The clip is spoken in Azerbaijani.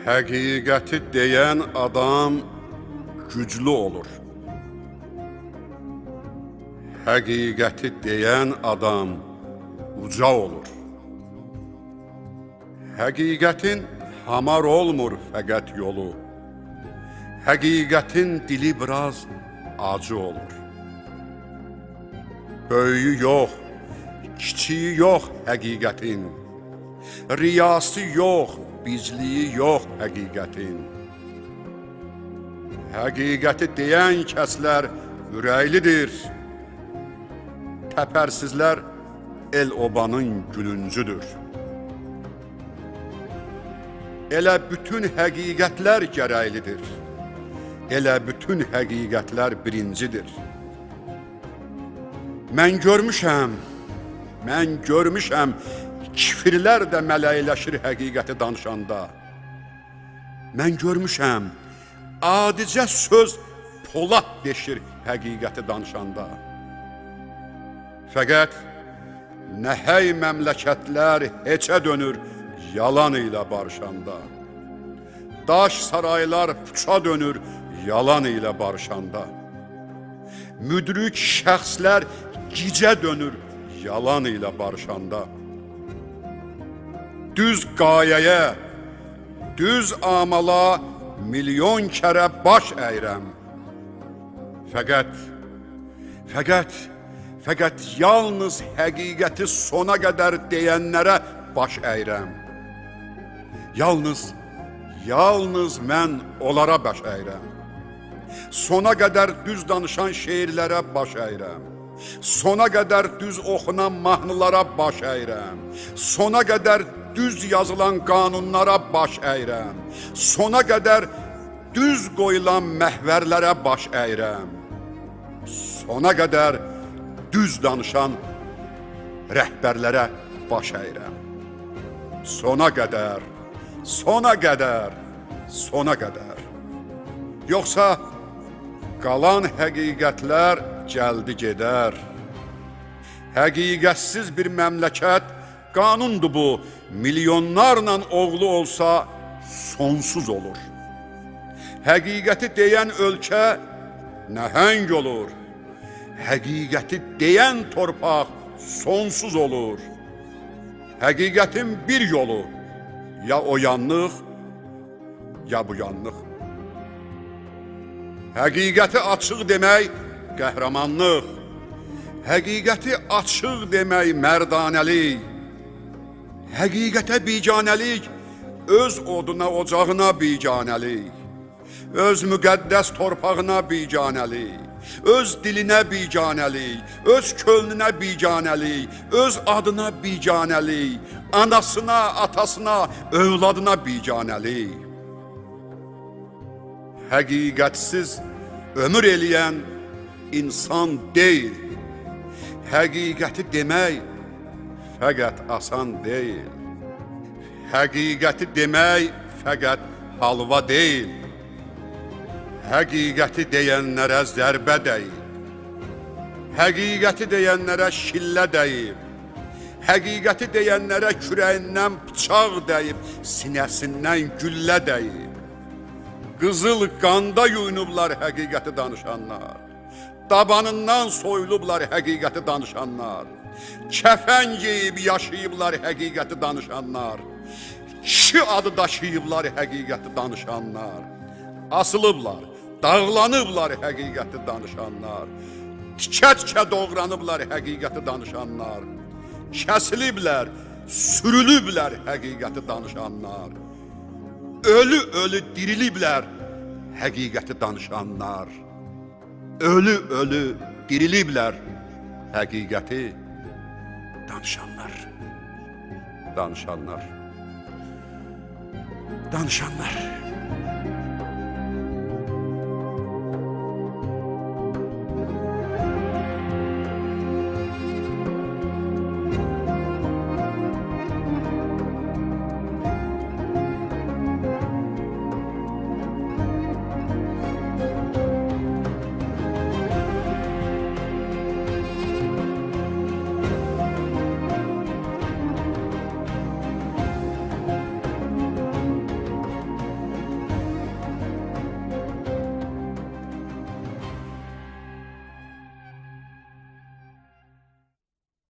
Həqiqəti deyən adam güclü olur. Həqiqəti deyən adam uca olur. Həqiqətin hamar olmur fəqət yolu. Həqiqətin dili biraz acı olur. Böyüyü yox, kiçiyi yox həqiqətin. Riyası yox, bizliyi yox həqiqətin. Həqiqəti deyən kəslər ürəklidir. Təpərsizlər el-obanın gülüncüdür. Elə bütün həqiqətlər gərəklidir. Elə bütün həqiqətlər birincidir. Mən görmüşəm, kifirlər də mələkləşir həqiqəti danışanda. Mən görmüşəm, adicə söz polad deşir həqiqəti danışanda. Fəqət nəhəy məmləkətlər heçə dönür yalan ilə barışanda. Daş saraylar puça dönür yalan ilə barışanda. Müdrik şəxslər gicə dönür yalan ilə barışanda. Düz qayəyə, düz amala milyon kərə baş əyirəm. Fəqət yalnız həqiqəti sona qədər deyənlərə baş əyirəm. Yalnız mən onlara baş əyirəm. Sona qədər düz danışan şeirlərə baş əyirəm. Sona qədər düz oxunan mahnılara baş əyirəm. Sona qədər düz yazılan qanunlara baş əyirəm. Sona qədər düz qoyulan məhvərlərə baş əyirəm. Sona qədər düz danışan rəhbərlərə baş əyirəm. Sona qədər. Yoxsa qalan həqiqətlər gəldi gedər. Həqiqətsiz bir məmləkət qanundur bu. Milyonlarla oğlu olsa sonsuz olur. Həqiqəti deyən ölkə nəhəng olur. Həqiqəti deyən torpaq sonsuz olur. Həqiqətin bir yolu, ya o yanlıq, ya bu yanlıq. Həqiqəti açıq demək qəhrəmanlıq. Həqiqəti açıq demək mərdanəlik. Həqiqətə biganəlik öz oduna, ocağına biganəlik. Öz müqəddəs torpağına biganəlik. Öz dilinə biganəlik, öz könlünə biganəlik, öz adına biganəlik, anasına, atasına, övladına biganəlik. Həqiqətsiz ömür eləyən insan deyil. Həqiqəti demək fəqət asan deyil. Həqiqəti demək fəqət halva deyil. Həqiqəti deyənlərə zərbə dəyib. Həqiqəti deyənlərə şillə dəyib. Həqiqəti deyənlərə kürəyindən bıçaq dəyib, sinəsindən güllə dəyib. Qızıl qanda yuyunublar həqiqəti danışanlar. Dabanından soyulublar həqiqəti danışanlar. Kəfən geyib yaşayıblar həqiqəti danışanlar. Kişi adı daşıyıblar həqiqəti danışanlar. Asılıblar, dağlanıblar həqiqəti danışanlar. Tikə-tikə doğranıblar həqiqəti danışanlar. Kəsiliblər, sürülüblər həqiqəti danışanlar. Ölü diriliblər həqiqəti danışanlar. Ölü diriliblər həqiqəti danışanlar.